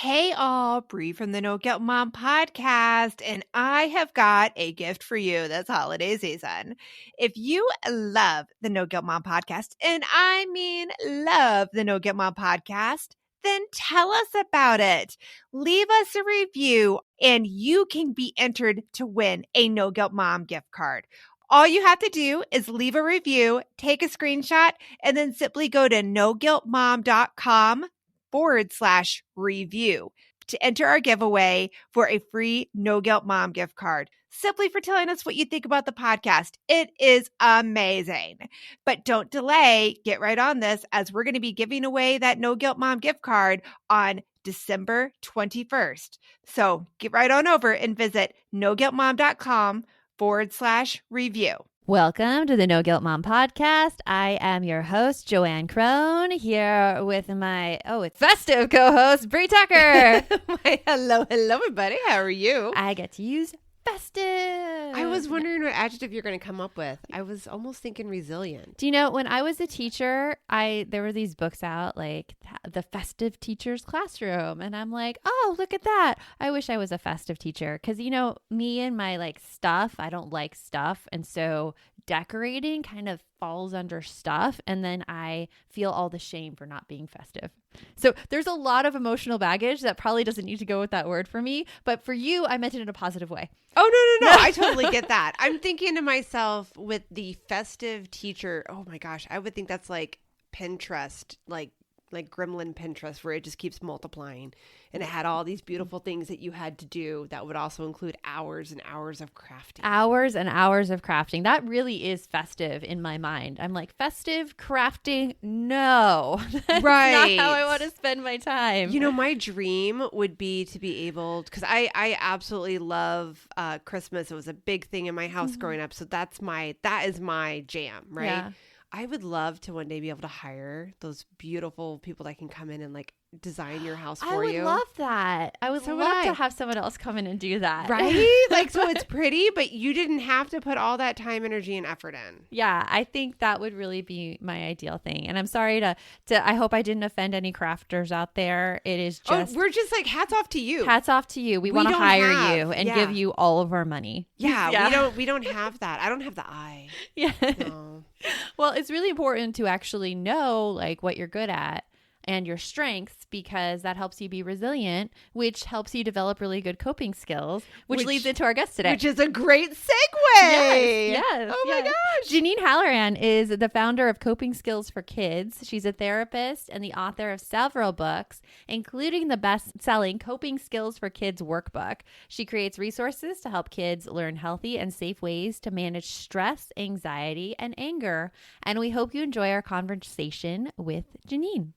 Hey all, Bree from the No Guilt Mom podcast, and I have got a gift for you this holiday season. If you love the No Guilt Mom podcast, and I mean love the No Guilt Mom podcast, then tell us about it. Leave us a review, and you can be entered to win a No Guilt Mom gift card. All you have to do is leave a review, take a screenshot, and then simply go to noguiltmom.com/review to enter our giveaway for a free No Guilt Mom gift card, simply for telling us what you think about the podcast. It is amazing. But don't delay. Get right on this, as we're going to be giving away that No Guilt Mom gift card on December 21st. So get right on over and visit noguiltmom.com/review. Welcome to the No Guilt Mom podcast. I am your host, Joanne Crone, here with my, festive co-host, Bree Tucker. Hello, everybody. How are you? I get to use festive. I was wondering what adjective you're going to come up with. I was almost thinking resilient. Do you know, when I was a teacher, there were these books out, like The Festive Teacher's Classroom. And I'm like, oh, look at that. I wish I was a festive teacher. Because, you know, me and my stuff, I don't like stuff. And so decorating kind of falls under stuff. And then I feel all the shame for not being festive. So there's a lot of emotional baggage that probably doesn't need to go with that word for me. But for you, I meant it in a positive way. Oh, no. I totally get that. I'm thinking to myself with the festive teacher. Oh my gosh. I would think that's like Pinterest, like Gremlin Pinterest, where it just keeps multiplying. And it had all these beautiful things that you had to do that would also include hours and hours of crafting. Hours and hours of crafting. That really is festive in my mind. I'm like, festive crafting? No. That's right. not how I want to spend my time. You know, my dream would be to be able, because I absolutely love Christmas. It was a big thing in my house growing up. So that is my jam, right? Yeah. I would love to one day be able to hire those beautiful people that can come in and design your house for you. I would love that. I would So love to have someone else come in and do that. Right? So it's pretty, but you didn't have to put all that time, energy, and effort in. Yeah, I think that would really be my ideal thing. And I'm sorry to I hope I didn't offend any crafters out there. It is just... we're just hats off to you. Hats off to you. We want to hire you and give you all of our money. Yeah, we don't have that. I don't have the eye. Yeah. No. Well, it's really important to actually know what you're good at and your strengths, because that helps you be resilient, which helps you develop really good coping skills, which leads into our guest today. Which is a great segue. Yes. Oh my gosh. Janine Halloran is the founder of Coping Skills for Kids. She's a therapist and the author of several books, including the best-selling Coping Skills for Kids Workbook. She creates resources to help kids learn healthy and safe ways to manage stress, anxiety, and anger. And we hope you enjoy our conversation with Janine.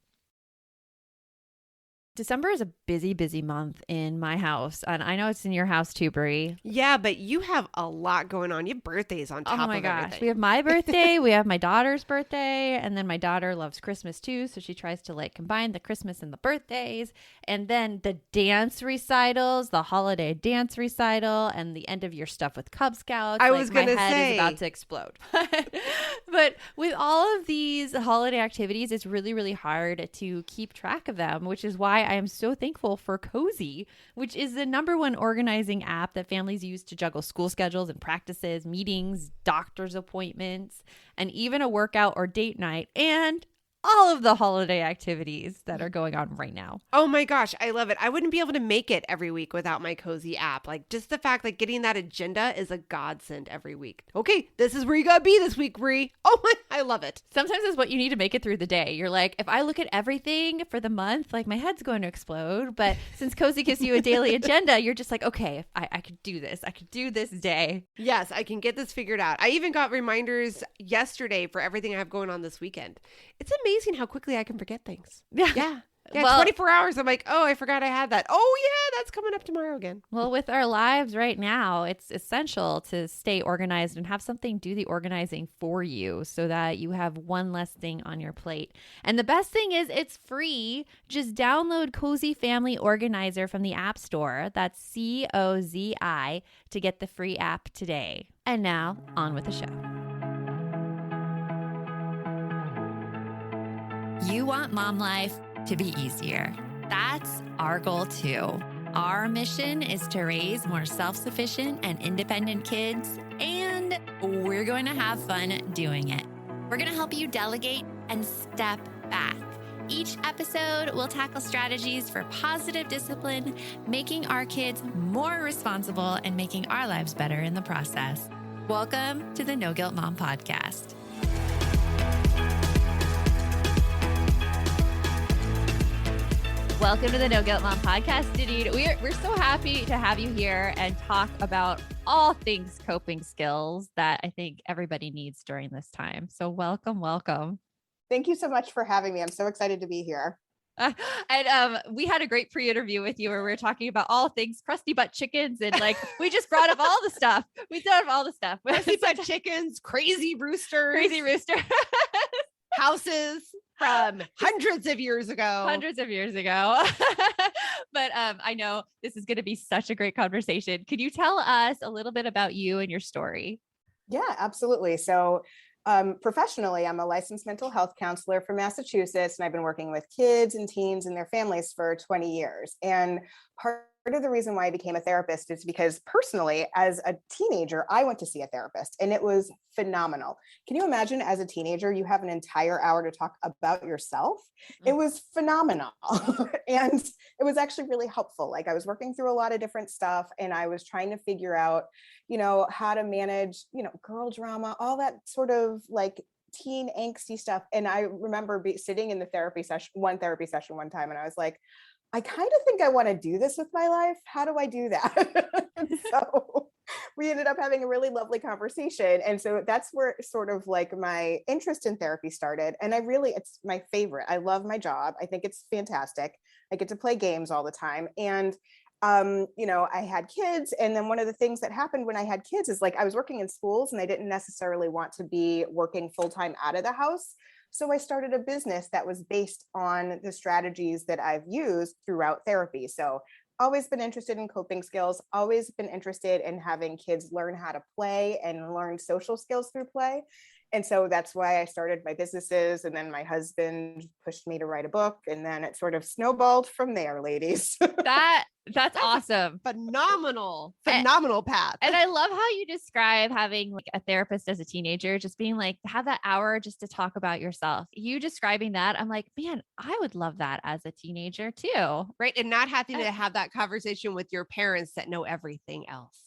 December is a busy, busy month in my house. And I know it's in your house too, Brie. Yeah, but you have a lot going on. You have birthdays on top of everything. Oh my gosh. We have my birthday. We have my daughter's birthday. And then my daughter loves Christmas too. So she tries to combine the Christmas and the birthdays. And then the dance recitals, the holiday dance recital, and the end of year stuff with Cub Scouts. I was going to say. My head is about to explode. But with all of these holiday activities, it's really, really hard to keep track of them, which is why I am so thankful for Cozy, which is the #1 organizing app that families use to juggle school schedules and practices, meetings, doctor's appointments, and even a workout or date night, and all of the holiday activities that are going on right now. Oh my gosh, I love it. I wouldn't be able to make it every week without my Cozy app. Just the fact getting that agenda is a godsend every week. Okay, this is where you gotta be this week, Bree. Oh my, I love it. Sometimes it's what you need to make it through the day. You're like, if I look at everything for the month, my head's going to explode. But since Cozy gives you a daily agenda, you're just like, okay, I could do this. I could do this day. Yes, I can get this figured out. I even got reminders yesterday for everything I have going on this weekend. It's amazing how quickly I can forget things. Yeah. Well, 24 hours. I'm like, oh, I forgot I had that. Oh, yeah, that's coming up tomorrow again. Well, with our lives right now, it's essential to stay organized and have something do the organizing for you so that you have one less thing on your plate. And the best thing is it's free. Just download Cozy Family Organizer from the App Store. That's COZI to get the free app today. And now, on with the show. You want mom life to be easier. That's our goal too. Our mission is to raise more self-sufficient and independent kids, and we're going to have fun doing it. We're going to help you delegate and step back. Each episode will tackle strategies for positive discipline, making our kids more responsible and making our lives better in the process. Welcome to the No Guilt Mom Podcast. Welcome to the No Guilt Mom Podcast, Janine. We're so happy to have you here and talk about all things coping skills that I think everybody needs during this time. So welcome. Thank you so much for having me. I'm so excited to be here. And we had a great pre-interview with you where we were talking about all things crusty butt chickens, and like we just brought up all the stuff. We thought of all the stuff. Crusty butt chickens, crazy roosters, houses from hundreds of years ago. But I know this is going to be such a great conversation. Could you tell us a little bit about you and your story? Yeah, absolutely. So professionally, I'm a licensed mental health counselor from Massachusetts, and I've been working with kids and teens and their families for 20 years. And part of the reason why I became a therapist is because personally, as a teenager, I went to see a therapist and it was phenomenal. Can you imagine as a teenager, you have an entire hour to talk about yourself? It was phenomenal. And it was actually really helpful. Like I was working through a lot of different stuff and I was trying to figure out, how to manage, girl drama, all that sort of like teen angsty stuff. And I remember sitting in the therapy session one time, and I was like, I kind of think I want to do this with my life. How do I do that? So we ended up having a really lovely conversation. And so that's where sort of like my interest in therapy started. And it's my favorite. I love my job. I think it's fantastic. I get to play games all the time. And I had kids. And then one of the things that happened when I had kids is like I was working in schools and I didn't necessarily want to be working full-time out of the house. So I started a business that was based on the strategies that I've used throughout therapy. So always been interested in coping skills, always been interested in having kids learn how to play and learn social skills through play. And so that's why I started my businesses. And then my husband pushed me to write a book. And then it sort of snowballed from there, ladies. That's awesome. Phenomenal path. And I love how you describe having like a therapist as a teenager, just being like, have that hour just to talk about yourself. You describing that, I'm like, man, I would love that as a teenager too. Right. And not having to have that conversation with your parents that know everything else.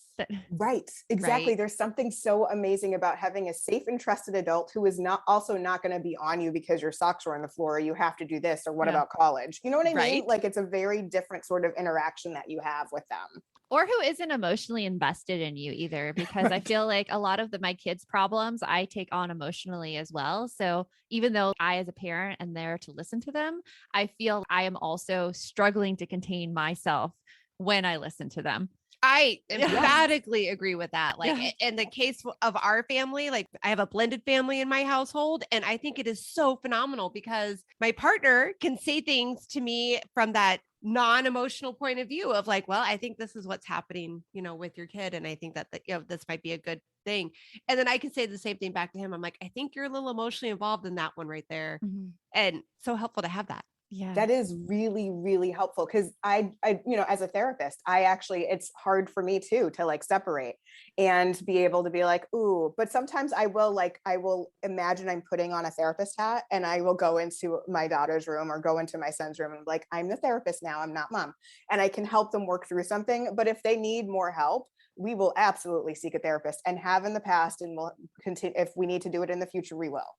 Right. Exactly. Right. There's something so amazing about having a safe and trusted adult who is not going to be on you because your socks are on the floor, or you have to do this, or what about college? You know what I mean? Like it's a very different sort of interaction that you have with them. Or who isn't emotionally invested in you either, because I feel like a lot of my kids' problems I take on emotionally as well. So even though I, as a parent, am there to listen to them, I feel I am also struggling to contain myself when I listen to them. I emphatically agree with that. Like in the case of our family, like I have a blended family in my household. And I think it is so phenomenal because my partner can say things to me from that non-emotional point of view of like, well, I think this is what's happening, with your kid. And I think that, this might be a good thing. And then I can say the same thing back to him. I'm like, I think you're a little emotionally involved in that one right there. Mm-hmm. And so helpful to have that. Yeah, that is really, really helpful. Cause I, as a therapist, it's hard for me too, to like separate and be able to be like, ooh, but sometimes I will imagine I'm putting on a therapist hat and I will go into my daughter's room or go into my son's room and be like, I'm the therapist now, I'm not mom. And I can help them work through something. But if they need more help, we will absolutely seek a therapist and have in the past, and we'll continue. If we need to do it in the future, we will.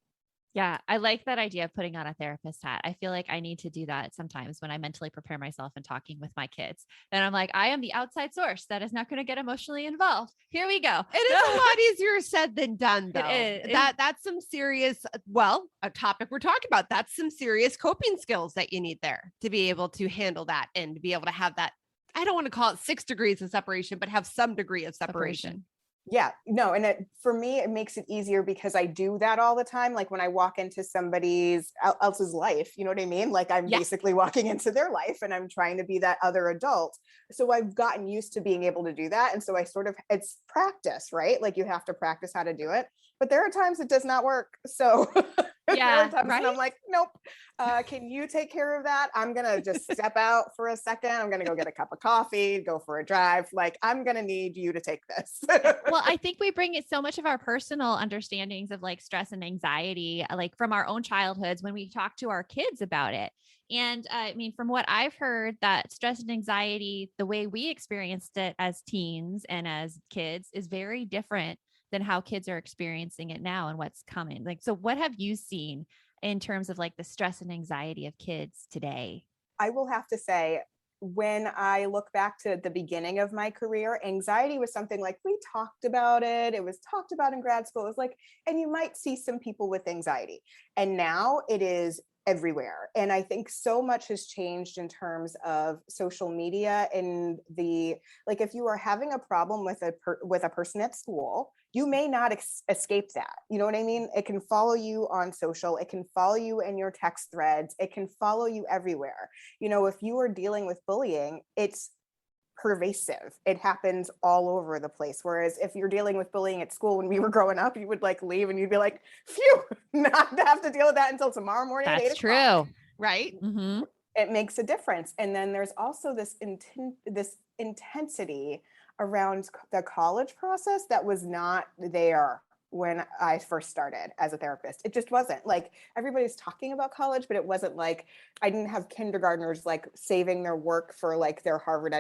Yeah, I like that idea of putting on a therapist hat. I feel like I need to do that sometimes when I mentally prepare myself and talking with my kids. Then I'm like, I am the outside source that is not going to get emotionally involved. Here we go. It is a lot easier said than done, though. It is. That's some serious, a topic we're talking about. That's some serious coping skills that you need there to be able to handle that and to be able to have that. I don't want to call it 6 degrees of separation, but have some degree of separation. Yeah, no. And for me, it makes it easier because I do that all the time. Like when I walk into somebody else's life, you know what I mean? Like I'm basically walking into their life and I'm trying to be that other adult. So I've gotten used to being able to do that. And so it's practice, right? Like you have to practice how to do it, but there are times it does not work. So Yeah, There are times right? when I'm like, nope. Can you take care of that? I'm going to just step out for a second. I'm going to go get a cup of coffee, go for a drive. Like, I'm going to need you to take this. Well, I think we bring it so much of our personal understandings of like stress and anxiety, like from our own childhoods when we talk to our kids about it. And I mean, from what I've heard, that stress and anxiety, the way we experienced it as teens and as kids, is very different than how kids are experiencing it now and what's coming. Like, so what have you seen in terms of like the stress and anxiety of kids today? I will have to say, when I look back to the beginning of my career, anxiety was something like we talked about it. It was talked about in grad school. It was like, and you might see some people with anxiety. And now it is everywhere. And I think so much has changed in terms of social media and like, if you are having a problem with a person at school, you may not escape that. You know what I mean? It can follow you on social. It can follow you in your text threads. It can follow you everywhere. If you are dealing with bullying, it's pervasive. It happens all over the place. Whereas if you're dealing with bullying at school when we were growing up, you would like leave and you'd be like, phew, not to have to deal with that until tomorrow morning at 8 That's o'clock. true. Right? Mm-hmm. It makes a difference. And then there's also this intensity around the college process that was not there when I first started as a therapist. It just wasn't. Like, everybody's talking about college, but it wasn't like, I didn't have kindergartners like saving their work for like their Harvard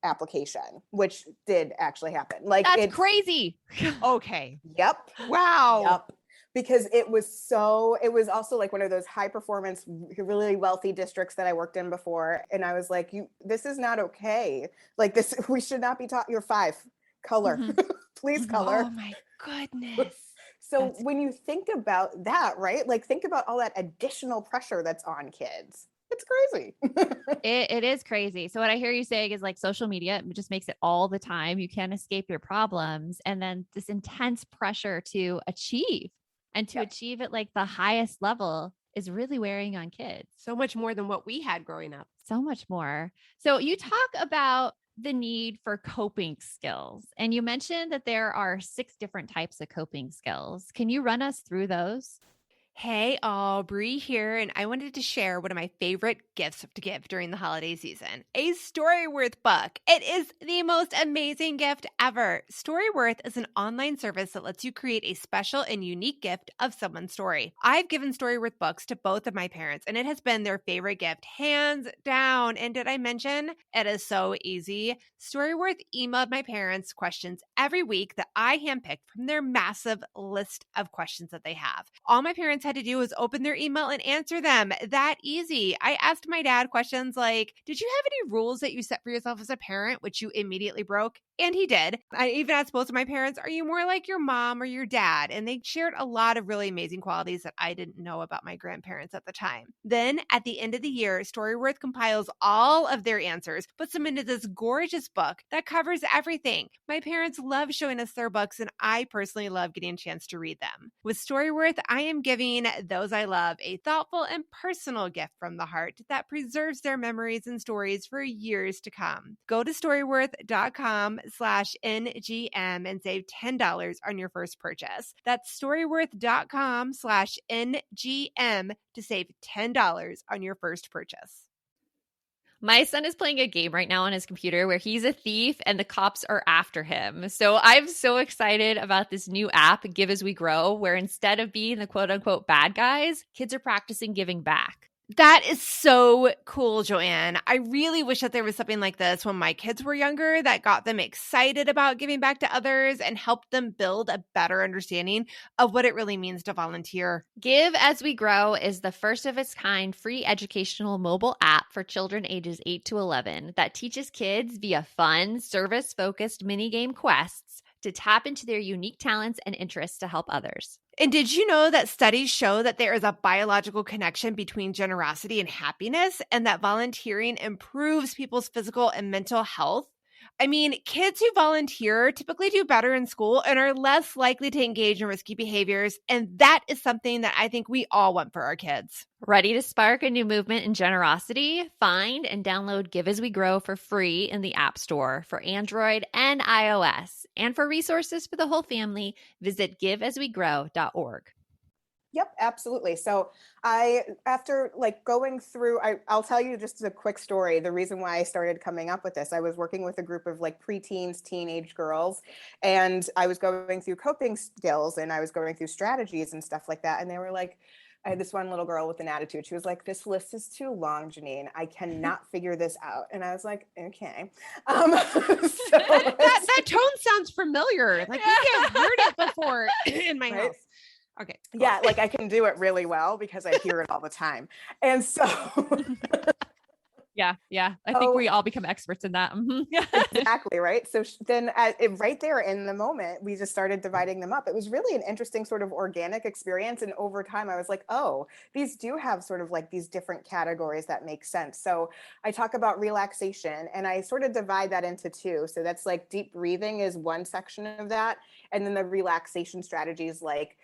application, which did actually happen. Like, That's crazy. Okay. Yep. Wow. Yep. Because it was also like one of those high performance, really wealthy districts that I worked in before. And I was like, this is not okay. Like, this, we should not be taught. You're 5, color, please color. Oh my goodness. So when you think about that, right? Like, think about all that additional pressure that's on kids. It's crazy. It is crazy. So what I hear you saying is like social media just makes it all the time. You can't escape your problems. And then this intense pressure to achieve and to achieve at like the highest level is really wearing on kids. So much more than what we had growing up. So much more. So you talk about the need for coping skills, and you mentioned that there are 6 different types of coping skills. Can you run us through those? Hey, Aubrey here, and I wanted to share one of my favorite gifts to give during the holiday season, a Storyworth book. It is the most amazing gift ever. Storyworth is an online service that lets you create a special and unique gift of someone's story. I've given Storyworth books to both of my parents, and it has been their favorite gift, hands down. And did I mention it is so easy? Storyworth emailed my parents questions every week that I handpicked from their massive list of questions that they have. All my parents had to do was open their email and answer them. That easy. I asked my dad questions like, did you have any rules that you set for yourself as a parent, which you immediately broke? And he did. I even asked both of my parents, are you more like your mom or your dad? And they shared a lot of really amazing qualities that I didn't know about my grandparents at the time. Then at the end of the year, Storyworth compiles all of their answers, puts them into this gorgeous book that covers everything. My parents love showing us their books, and I personally love getting a chance to read them. With Storyworth, I am giving those I love a thoughtful and personal gift from the heart that preserves their memories and stories for years to come. Go to storyworth.com/NGM and save $10 on your first purchase. That's storyworth.com/NGM to save $10 on your first purchase. My son is playing a game right now on his computer where he's a thief and the cops are after him. So I'm so excited about this new app, Give As We Grow, where instead of being the quote unquote bad guys, kids are practicing giving back. That is so cool, Joanne. I really wish that there was something like this when my kids were younger that got them excited about giving back to others and helped them build a better understanding of what it really means to volunteer. Give As We Grow is the first of its kind free educational mobile app for children ages 8 to 11 that teaches kids via fun, service-focused minigame quests to tap into their unique talents and interests to help others. And did you know that studies show that there is a biological connection between generosity and happiness, and that volunteering improves people's physical and mental health? I mean, kids who volunteer typically do better in school and are less likely to engage in risky behaviors. And that is something that I think we all want for our kids. Ready to spark a new movement in generosity? Find and download Give As We Grow for free in the App Store for Android and iOS. And for resources for the whole family, visit giveaswegrow.org. Yep, absolutely. So after like going through, I'll tell you just a quick story. The reason why I started coming up with this, I was working with a group of like preteens, teenage girls, and I was going through coping skills and I was going through strategies and stuff like that. And they were like, I had this one little girl with an attitude. She was like, "This list is too long, Janine. I cannot figure this out." And I was like, "Okay." That tone sounds familiar. Like maybe I've heard it before in my house. Okay. Yeah, like I can do it really well because I hear it all the time. And so Yeah. I think we all become experts in that. exactly, right? So then right there in the moment, we just started dividing them up. It was really an interesting sort of organic experience. And over time, I was like, oh, these do have sort of like these different categories that make sense. So I talk about relaxation and I sort of divide that into two. So that's like deep breathing is one section of that. And then the relaxation strategies like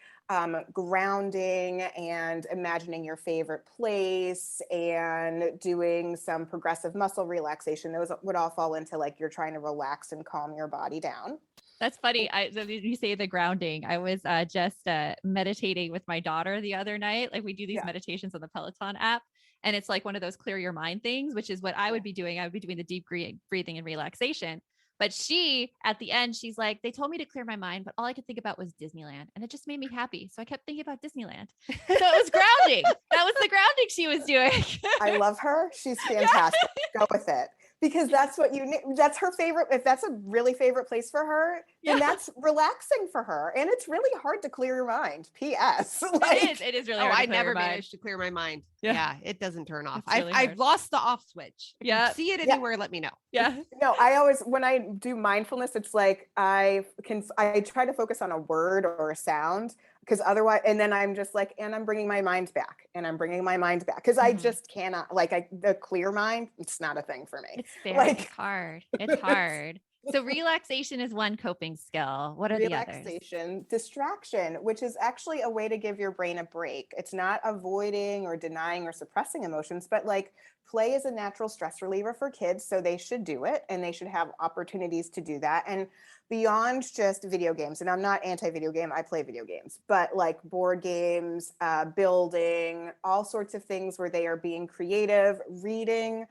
grounding and imagining your favorite place and doing some progressive muscle relaxation. Those would all fall into like you're trying to relax and calm your body down. That's funny. You say the grounding. I was just meditating with my daughter the other night. Like we do these meditations on the Peloton app. And it's like one of those clear your mind things, which is what I would be doing. I would be doing the deep breathing and relaxation. But she, at the end, she's like, they told me to clear my mind, but all I could think about was Disneyland. And it just made me happy. So I kept thinking about Disneyland. So it was grounding. That was the grounding she was doing. I love her. She's fantastic. Go with it. Because that's what you need. That's her favorite. If that's a really favorite place for her, then that's relaxing for her. And it's really hard to clear your mind. P.S. Like, it is really hard. I never managed to clear my mind. Yeah, it doesn't turn off. Really I've lost the off switch. If you see it anywhere, let me know. Yeah. No, I always, when I do mindfulness, it's like I try to focus on a word or a sound because otherwise, and then I'm just like, and I'm bringing my mind back and I'm bringing my mind back because I just cannot, like the clear mind, it's not a thing for me. It's very hard. It's hard. So relaxation is one coping skill. What are the others? Relaxation, distraction, which is actually a way to give your brain a break. It's not avoiding or denying or suppressing emotions, but like play is a natural stress reliever for kids. So they should do it and they should have opportunities to do that. And beyond just video games, and I'm not anti-video game, I play video games, but like board games, building, all sorts of things where they are being creative, reading,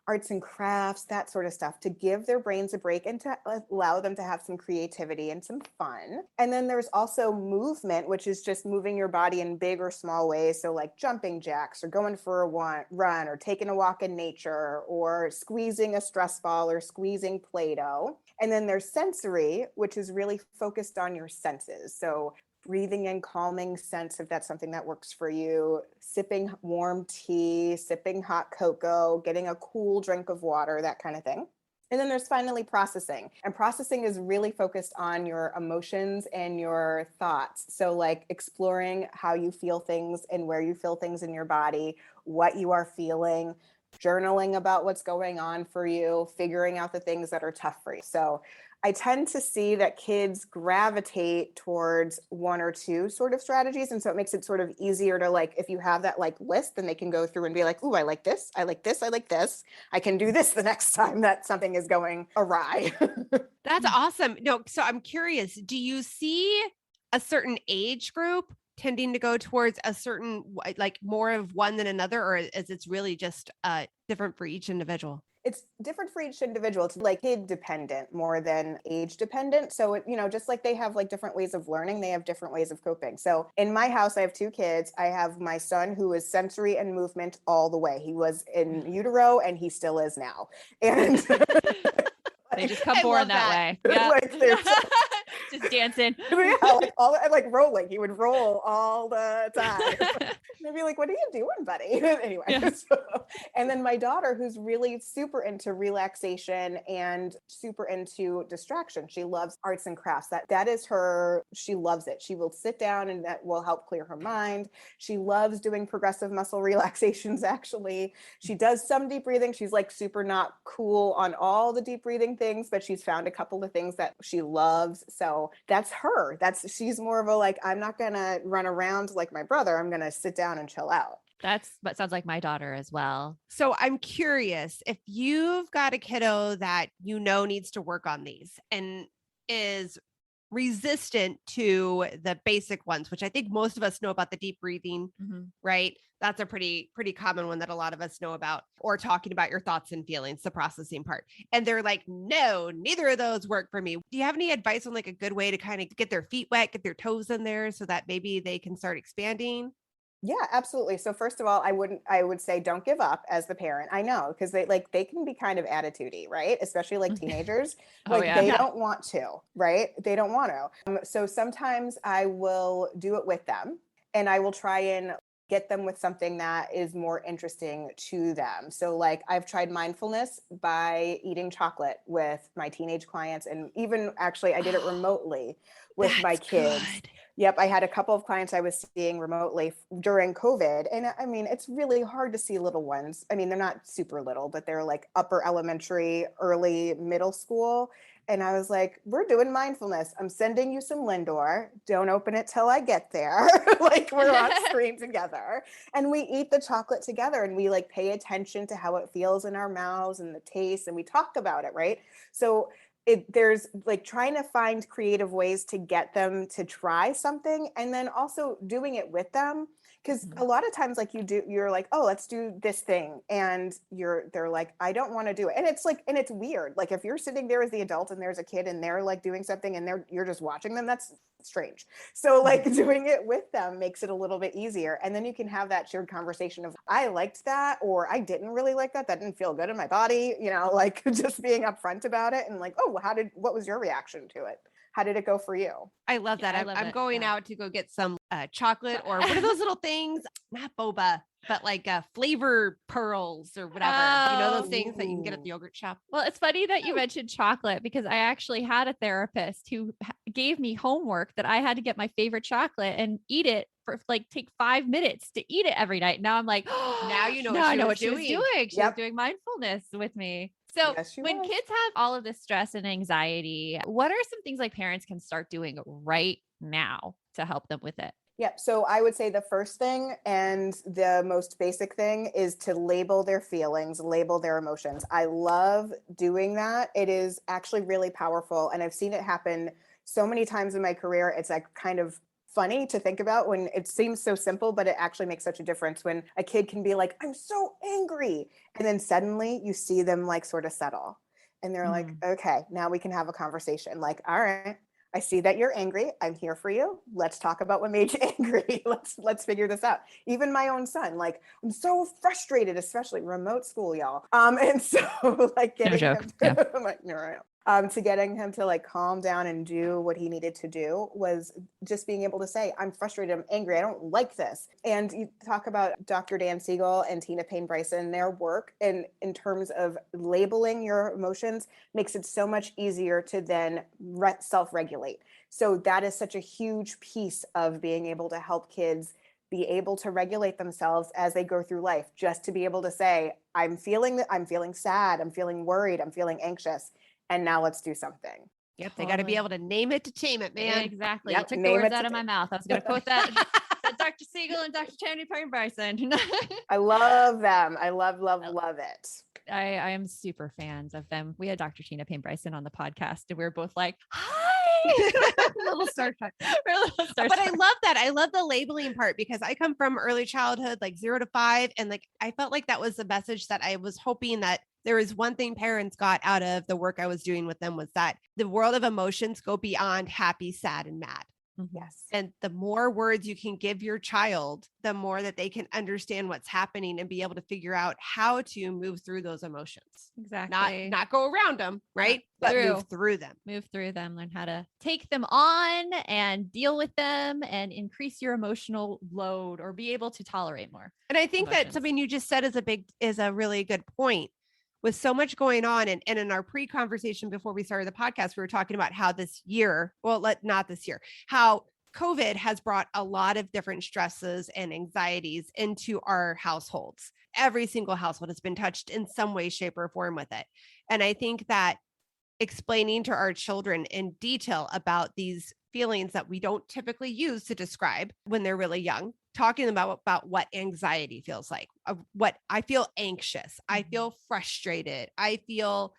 arts and crafts, that sort of stuff, to give their brains a break and to allow them to have some creativity and some fun. And then there's also movement, which is just moving your body in big or small ways. So like jumping jacks or going for a run or taking a walk in nature or squeezing a stress ball or squeezing Play-Doh. And then there's sensory, which is really focused on your senses. So breathing in calming scents, if that's something that works for you, sipping warm tea, sipping hot cocoa, getting a cool drink of water, that kind of thing. And then there's finally processing. And processing is really focused on your emotions and your thoughts. So like exploring how you feel things and where you feel things in your body, what you are feeling, journaling about what's going on for you, figuring out the things that are tough for you. So I tend to see that kids gravitate towards one or two sort of strategies. And so it makes it sort of easier to like, if you have that like list, then they can go through and be like, ooh, I like this. I like this. I like this. I can do this the next time that something is going awry. That's awesome. No, so I'm curious, do you see a certain age group tending to go towards a certain, like more of one than another, or is it really just different for each individual? It's different for each individual. It's like kid dependent more than age dependent. So, just like they have like different ways of learning, they have different ways of coping. So in my house, I have two kids. I have my son who is sensory and movement all the way. He was in utero and he still is now. And they just come born that way. Yeah. Just dancing. Yeah, like rolling. He would roll all the time. They'd be like, "What are you doing, buddy?" Anyway. Yeah. And then my daughter, who's really super into relaxation and super into distraction. She loves arts and crafts. That is her. She loves it. She will sit down and that will help clear her mind. She loves doing progressive muscle relaxations. Actually, she does some deep breathing. She's like super not cool on all the deep breathing things, but she's found a couple of things that she loves. So that's her. She's more of a like, I'm not going to run around like my brother. I'm going to sit down and chill out. That sounds like my daughter as well. So I'm curious, if you've got a kiddo that needs to work on these and is resistant to the basic ones, which I think most of us know about, the deep breathing, right? That's a pretty common one that a lot of us know about, or talking about your thoughts and feelings, the processing part. And they're like, no, neither of those work for me. Do you have any advice on like a good way to kind of get their feet wet, get their toes in there so that maybe they can start expanding? Yeah, absolutely. So first of all, I would say don't give up as the parent. I know, because they can be kind of attitudey, right? Especially like teenagers. Oh, yeah. They don't want to, right? They don't want to. So sometimes I will do it with them, and I will try and get them with something that is more interesting to them. So like I've tried mindfulness by eating chocolate with my teenage clients, and even actually I did it remotely with my kids. Good. Yep, I had a couple of clients I was seeing remotely during COVID. And I mean, it's really hard to see little ones. I mean, they're not super little, but they're like upper elementary, early middle school. And I was like, we're doing mindfulness. I'm sending you some Lindor. Don't open it till I get there. Like we're on screen together. And we eat the chocolate together, and we like pay attention to how it feels in our mouths and the taste, and we talk about it, right? So there's like trying to find creative ways to get them to try something, and then also doing it with them. Because a lot of times, like you're like, oh, let's do this thing. And they're like, I don't want to do it. And it's like, and it's weird. Like if you're sitting there as the adult and there's a kid and they're like doing something and you're just watching them, that's strange. So like doing it with them makes it a little bit easier. And then you can have that shared conversation of, I liked that, or I didn't really like that. That didn't feel good in my body, like just being upfront about it and like, oh, what was your reaction to it? How did it go for you? I love that. I love I'm it. going out to go get some chocolate, or what are those little things? Not boba, but like flavor pearls or whatever. Those things that you can get at the yogurt shop. Well, it's funny that you mentioned chocolate, because I actually had a therapist who gave me homework that I had to get my favorite chocolate and eat it for like take 5 minutes to eat it every night. Now I'm like, oh, Now you know now what I she know was what she was doing. doing. She was Yep. doing mindfulness with me. So Yes, she when was. kids have all of this stress and anxiety, what are some things like parents can start doing right now to help them with it? Yep. So I would say the first thing and the most basic thing is to label their feelings, label their emotions. I love doing that. It is actually really powerful. And I've seen it happen so many times in my career. It's like kind of funny to think about when it seems so simple, but it actually makes such a difference when a kid can be like, I'm so angry. And then suddenly you see them like sort of settle. And they're like, okay, now we can have a conversation. Like, all right, I see that you're angry. I'm here for you. Let's talk about what made you angry. Let's figure this out. Even my own son, like, I'm so frustrated, especially remote school, y'all. And so like getting him to, I'm like, no, I am. To getting him to like calm down and do what he needed to do was just being able to say, I'm frustrated, I'm angry, I don't like this. And you talk about Dr. Dan Siegel and Tina Payne Bryson, their work in terms of labeling your emotions makes it so much easier to then self-regulate. So that is such a huge piece of being able to help kids be able to regulate themselves as they go through life, just to be able to say, I'm feeling sad, I'm feeling worried, I'm feeling anxious. And now let's do something. Yep. They got to be able to name it to tame it, man. Exactly. Yep, You took the name words it out to of my mouth. I was going to quote that Dr. Siegel and Dr. Tina Payne Bryson. I love them. I love it. I am super fans of them. We had Dr. Tina Payne Bryson on the podcast, and we were both like, hi. A little starstruck. But I love that. I love the labeling part, because I come from early childhood, like 0 to 5. And like, I felt like that was the message that I was hoping that there was one thing parents got out of the work I was doing with them, was that the world of emotions go beyond happy, sad, and mad. Yes. And the more words you can give your child, the more that they can understand what's happening and be able to figure out how to move through those emotions. Exactly. Not go around them, right? But move through them. Move through them, learn how to take them on and deal with them and increase your emotional load, or be able to tolerate more. And I think emotions. that something you just said is a really good point. With so much going on, and in our pre-conversation before we started the podcast, we were talking about how this year, not this year, how COVID has brought a lot of different stresses and anxieties into our households. Every single household has been touched in some way, shape, or form with it. And I think that explaining to our children in detail about these feelings that we don't typically use to describe when they're really young, talking about what anxiety feels like, what I feel anxious, I feel frustrated, I feel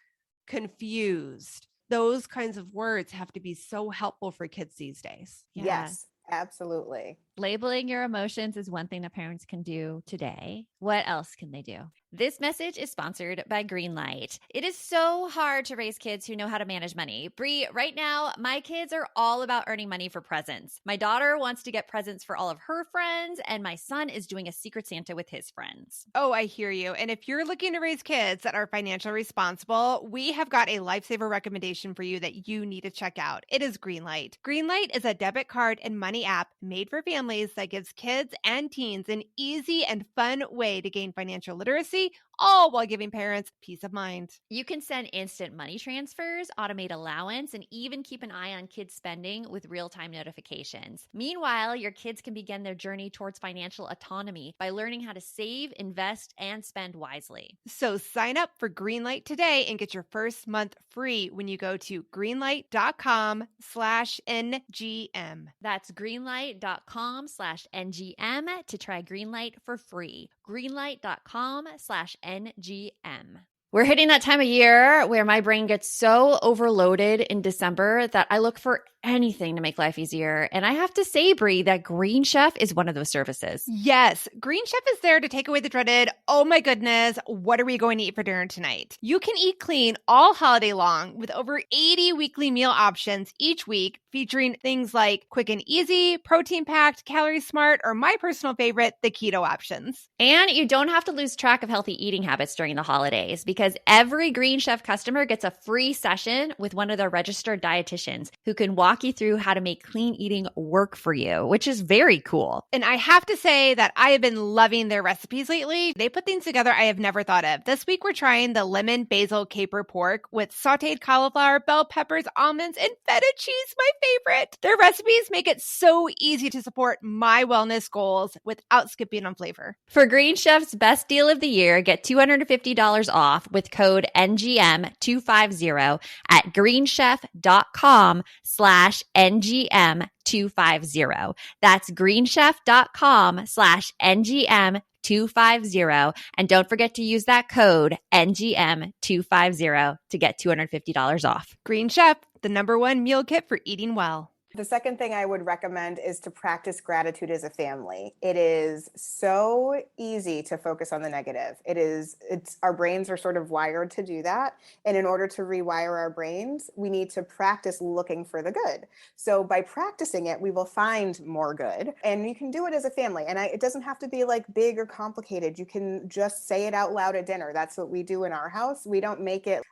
confused. those kinds of words have to be so helpful for kids these days. Yeah. Yes, absolutely. Labeling your emotions is one thing that parents can do today. What else can they do? This message is sponsored by Greenlight. It is so hard to raise kids who know how to manage money. Bree, right now, my kids are all about earning money for presents. My daughter wants to get presents for all of her friends, and my son is doing a Secret Santa with his friends. Oh, I hear you. And if you're looking to raise kids that are financially responsible, we have got a lifesaver recommendation for you that you need to check out. It is Greenlight. Greenlight is a debit card and money app made for families that gives kids and teens an easy and fun way to gain financial literacy, all while giving parents peace of mind. You can send instant money transfers, automate allowance, and even keep an eye on kids' spending with real-time notifications. Meanwhile, your kids can begin their journey towards financial autonomy by learning how to save, invest, and spend wisely. So sign up for Greenlight today and get your first month free when you go to greenlight.com/NGM. That's greenlight.com/NGM to try Greenlight for free. Greenlight.com/NGM. We're hitting that time of year where my brain gets so overloaded in December that I look for anything to make life easier. And I have to say, Bree, that Green Chef is one of those services. Yes, Green Chef is there to take away the dreaded, oh my goodness, what are we going to eat for dinner tonight? You can eat clean all holiday long with over 80 weekly meal options each week, featuring things like quick and easy, protein-packed, calorie-smart, or my personal favorite, the keto options. And you don't have to lose track of healthy eating habits during the holidays because every Green Chef customer gets a free session with one of their registered dietitians who can walk you through how to make clean eating work for you, which is very cool. And I have to say that I have been loving their recipes lately. They put things together I have never thought of. This week, we're trying the lemon basil caper pork with sauteed cauliflower, bell peppers, almonds, and feta cheese, my favorite. Their recipes make it so easy to support my wellness goals without skipping on flavor. For Green Chef's best deal of the year, get $250 off with code NGM250 at greenchef.com/NGM250. That's greenchef.com/NGM250. And don't forget to use that code NGM250 to get $250 off. Green Chef, the #1 meal kit for eating well. The second thing I would recommend is to practice gratitude as a family. It is so easy to focus on the negative. It's our brains are sort of wired to do that. And in order to rewire our brains, we need to practice looking for the good. So by practicing it, we will find more good. And you can do it as a family. And it doesn't have to be like big or complicated. You can just say it out loud at dinner. That's what we do in our house. We don't make it,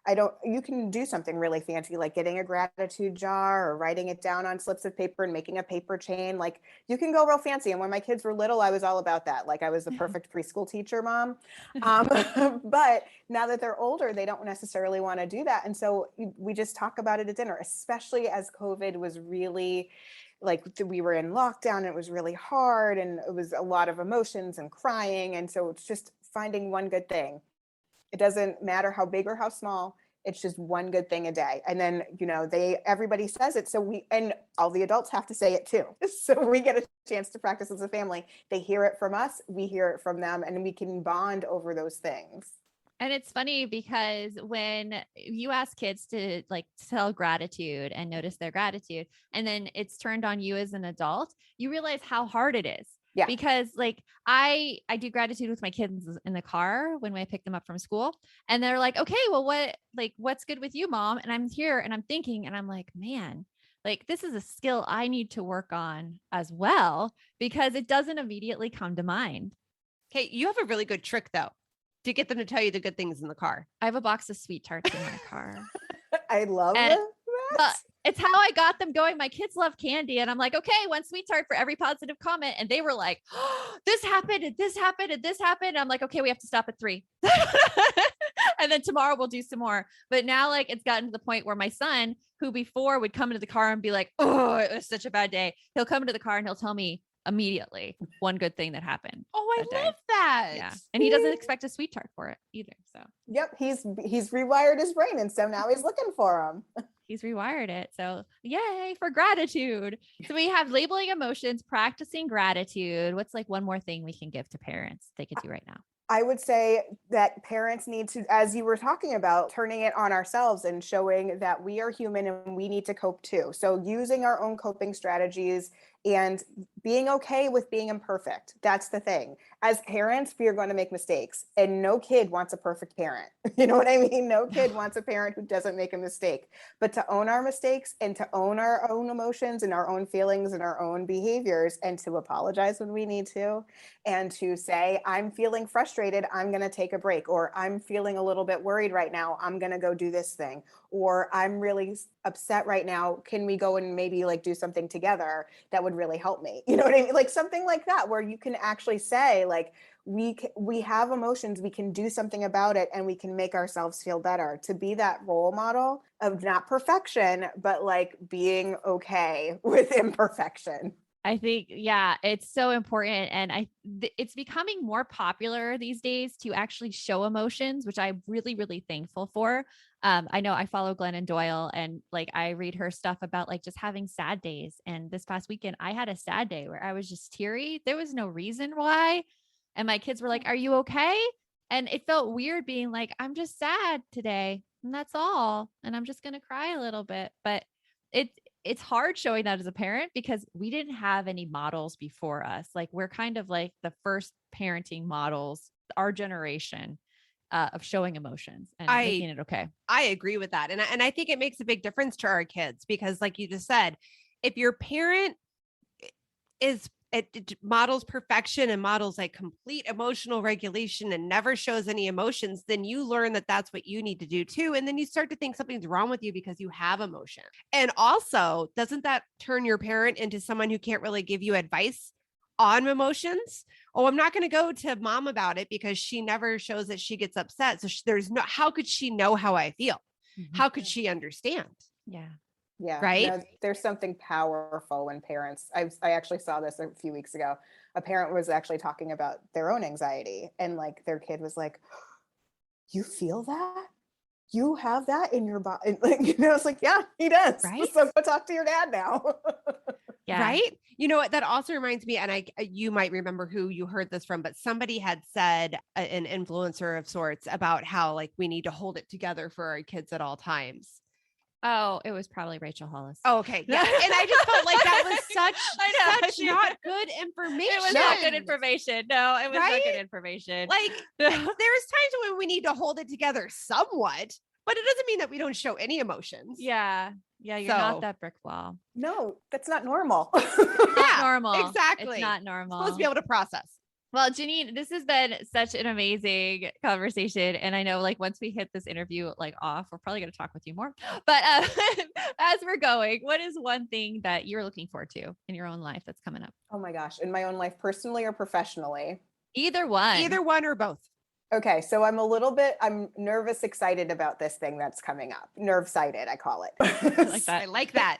you can do something really fancy like getting a gratitude jar or writing it down on slips of paper and making a paper chain. Like you can go real fancy. And when my kids were little, I was all about that. Like I was the perfect preschool teacher mom. But now that they're older, they don't necessarily want to do that. And so we just talk about it at dinner, especially as COVID was really like we were in lockdown and it was really hard and it was a lot of emotions and crying. And so it's just finding one good thing. It doesn't matter how big or how small. It's just one good thing a day. And then, everybody says it. And all the adults have to say it too. So we get a chance to practice as a family. They hear it from us, we hear it from them, and we can bond over those things. And it's funny because when you ask kids to like tell gratitude and notice their gratitude, and then it's turned on you as an adult, you realize how hard it is. Yeah. Because like I do gratitude with my kids in the car when I pick them up from school, and they're like, okay, well, what's good with you, Mom? And I'm here and I'm thinking, and I'm like, man, like this is a skill I need to work on as well, because it doesn't immediately come to mind. Okay. You have a really good trick though, to get them to tell you the good things in the car. I have a box of sweet tarts in my car. I love it. It's how I got them going. My kids love candy. And I'm like, okay, one sweet tart for every positive comment. And they were like, oh, this happened and this happened and this happened. And I'm like, okay, we have to stop at 3. And then tomorrow we'll do some more. But now like it's gotten to the point where my son, who before would come into the car and be like, oh, it was such a bad day. He'll come into the car and he'll tell me immediately one good thing that happened. Oh, I love that. Yeah. And he doesn't expect a sweet tart for it either. So yep, he's rewired his brain. And so now he's looking for them. He's rewired it. So yay for gratitude. So we have labeling emotions, practicing gratitude. What's like one more thing we can give to parents they could do right now? I would say that parents need to, as you were talking about, turning it on ourselves and showing that we are human and we need to cope too. So using our own coping strategies and being okay with being imperfect. That's the thing. As parents, we are going to make mistakes, and no kid wants a perfect parent. You know what I mean? No kid wants a parent who doesn't make a mistake. But to own our mistakes and to own our own emotions and our own feelings and our own behaviors, and to apologize when we need to, and to say, I'm feeling frustrated, I'm going to take a break, or I'm feeling a little bit worried right now, I'm going to go do this thing, or I'm really upset right now, can we go and maybe like do something together that would really help me? You know what I mean? Like something like that, where you can actually say like, we have emotions, we can do something about it, and we can make ourselves feel better. To be that role model of not perfection, but like being okay with imperfection. I think, yeah, it's so important. And it's becoming more popular these days to actually show emotions, which I'm really, really thankful for. I know I follow Glennon Doyle, and like I read her stuff about like just having sad days. And this past weekend, I had a sad day where I was just teary. There was no reason why. And my kids were like, "Are you okay?" And it felt weird being like, "I'm just sad today, and that's all. And I'm just going to cry a little bit." But it's hard showing that as a parent because we didn't have any models before us. Like we're kind of like the first parenting models, our generation, of showing emotions and making it okay. I agree with that. And I think it makes a big difference to our kids because like you just said, if your parent it models perfection and models like complete emotional regulation and never shows any emotions, then you learn that that's what you need to do too. And then you start to think something's wrong with you because you have emotion. And also, doesn't that turn your parent into someone who can't really give you advice on emotions? Oh, I'm not going to go to mom about it because she never shows that she gets upset. So how could she know how I feel? Mm-hmm. How could she understand? Yeah. Yeah. Right. There's something powerful when parents, I actually saw this a few weeks ago. A parent was actually talking about their own anxiety, and like their kid was like, you feel that? You have that in your body? Like, it's like, yeah, he does. Right. So go talk to your dad now. Yeah. Right. You know what? That also reminds me, and you might remember who you heard this from, but somebody had said, an influencer of sorts, about how like we need to hold it together for our kids at all times. Oh, it was probably Rachel Hollis. Oh, okay. Yeah. And I just felt like that was such not good information. It was not good information. No, it was not good information. Like there's times when we need to hold it together somewhat, but it doesn't mean that we don't show any emotions. Yeah. Yeah. You're not that brick wall. No, that's not normal. Not normal. Exactly. It's not normal. It's supposed to be able to process. Well, Janine, this has been such an amazing conversation. And I know like once we hit this interview like off, we're probably going to talk with you more. But as we're going, what is one thing that you're looking forward to in your own life that's coming up? Oh my gosh. In my own life, personally or professionally? Either one or both. Okay. So I'm nervous, excited about this thing that's coming up. Nerve-sighted, I call it. I like that.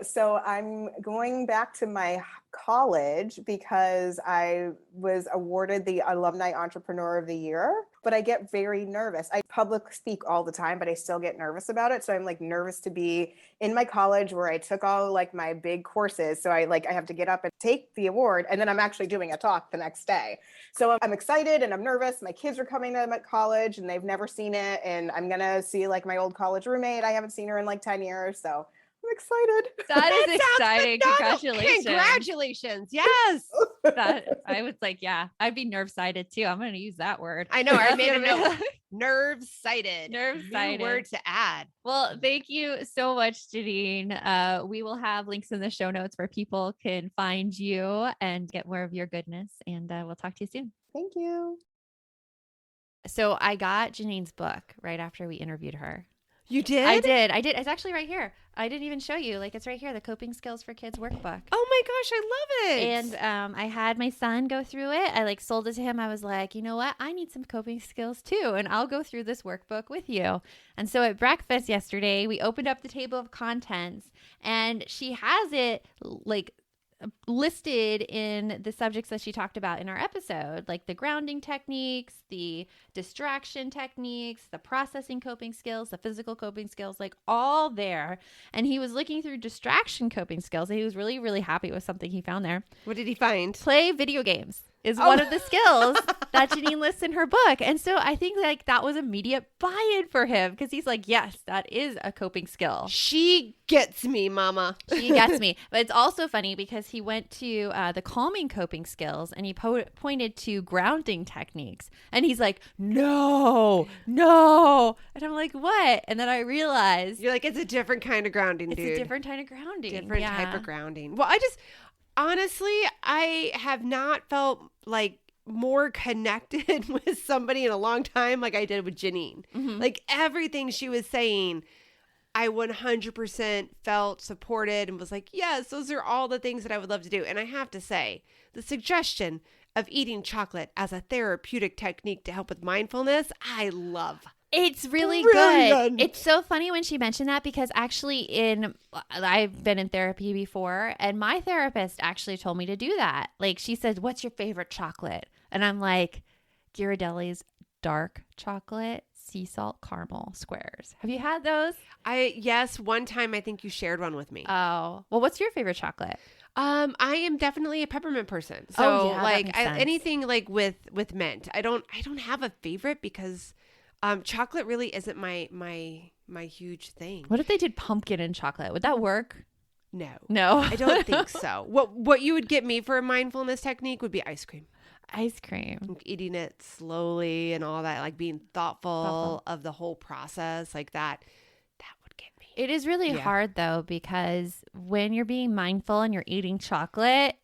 So I'm going back to my college because I was awarded the Alumni Entrepreneur of the Year, but I get very nervous. I public speak all the time, but I still get nervous about it. So I'm like nervous to be in my college where I took all like my big courses. So I have to get up and take the award, and then I'm actually doing a talk the next day. So I'm excited and I'm nervous. My kids are coming to my college and they've never seen it. And I'm going to see like my old college roommate. I haven't seen her in like 10 years. So I'm excited. That is exciting. Congratulations. Congratulations. Yes. I was like, yeah, I'd be nerve-sighted too. I'm going to use that word. I know. I made a note. Nerve-sighted. Nerve-sighted. New word to add. Well, thank you so much, Janine. We will have links in the show notes where people can find you and get more of your goodness. And we'll talk to you soon. Thank you. So I got Janine's book right after we interviewed her. You did? I did. It's actually right here. I didn't even show you. Like, it's right here. The Coping Skills for Kids Workbook. Oh my gosh, I love it. And I had my son go through it. I like sold it to him. I was like, you know what? I need some coping skills too. And I'll go through this workbook with you. And so at breakfast yesterday, we opened up the table of contents and she has it like listed in the subjects that she talked about in our episode, like the grounding techniques, the distraction techniques, the processing coping skills, the physical coping skills, like all there. And he was looking through distraction coping skills and he was really, really happy with something he found there. What did he find? Play video games. is one of the skills that Janine lists in her book. And so I think like that was immediate buy-in for him because he's like, yes, that is a coping skill. She gets me, mama. She gets me. But it's also funny because he went to the calming coping skills and he pointed to grounding techniques. And he's like, no. And I'm like, what? And then I realized. You're like, it's a different kind of grounding, dude. It's a different kind of grounding. Different type of grounding. Well, honestly, I have not felt like more connected with somebody in a long time like I did with Janine. Mm-hmm. Like everything she was saying, I 100% felt supported and was like, yes, those are all the things that I would love to do. And I have to say, the suggestion of eating chocolate as a therapeutic technique to help with mindfulness, I love. It's really Brilliant. good. It's so funny when she mentioned that because actually I've been in therapy before and my therapist actually told me to do that. Like she said, what's your favorite chocolate? And I'm like, Ghirardelli's dark chocolate sea salt caramel squares. Have you had those? Yes, one time I think you shared one with me. Oh, well, what's your favorite chocolate? I am definitely a peppermint person. So yeah, like that makes sense. anything like with mint. I don't have a favorite because chocolate really isn't my huge thing. What if they did pumpkin and chocolate? Would that work? No, I don't think so. What you would get me for a mindfulness technique would be ice cream. Ice cream. Like eating it slowly and all that, like being thoughtful of the whole process, like that would get me. It is really hard though, because when you're being mindful and you're eating chocolate,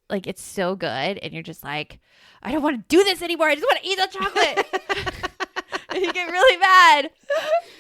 like it's so good and you're just like, I don't want to do this anymore. I just want to eat the chocolate. And you get really mad.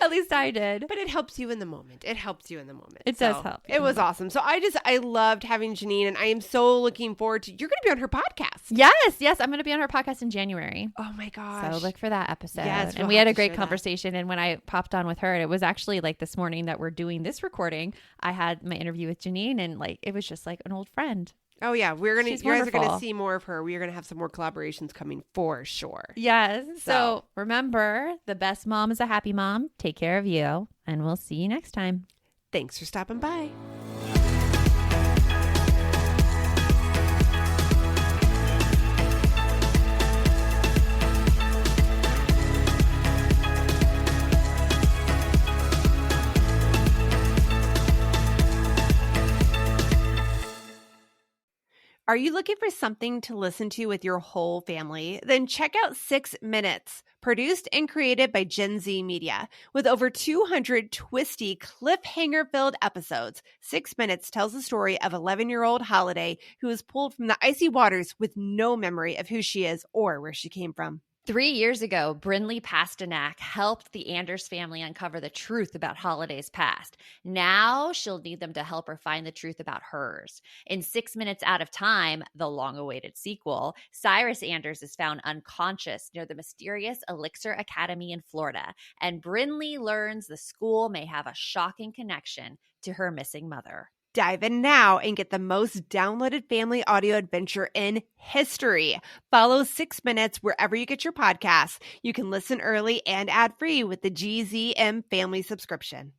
At least I did. But it helps you in the moment. It So, does help. It was awesome. So I loved having Janine, and I am so looking forward to, you're going to be on her podcast. Yes. I'm going to be on her podcast in January. Oh my gosh. So look for that episode. Yes, and we'll we had have a to great share conversation. And when I popped on with her, it was actually like this morning that we're doing this recording. I had my interview with Janine and like, it was just like an old friend. Oh yeah, you guys are going to wonderful. see more of her. We are going to have some more collaborations coming for sure. Yes. So remember, the best mom is a happy mom. Take care of you. And we'll see you next time. Thanks for stopping by. Are you looking for something to listen to with your whole family? Then check out 6 Minutes, produced and created by Gen Z Media. With over 200 twisty, cliffhanger-filled episodes, 6 Minutes tells the story of 11-year-old Holiday who is pulled from the icy waters with no memory of who she is or where she came from. 3 years ago, Brinley Pasternak helped the Anders family uncover the truth about Holiday's past. Now she'll need them to help her find the truth about hers. In 6 Minutes Out of Time, the long-awaited sequel, Cyrus Anders is found unconscious near the mysterious Elixir Academy in Florida, and Brinley learns the school may have a shocking connection to her missing mother. Dive in now and get the most downloaded family audio adventure in history. Follow 6 Minutes wherever you get your podcasts. You can listen early and ad-free with the GZM family subscription.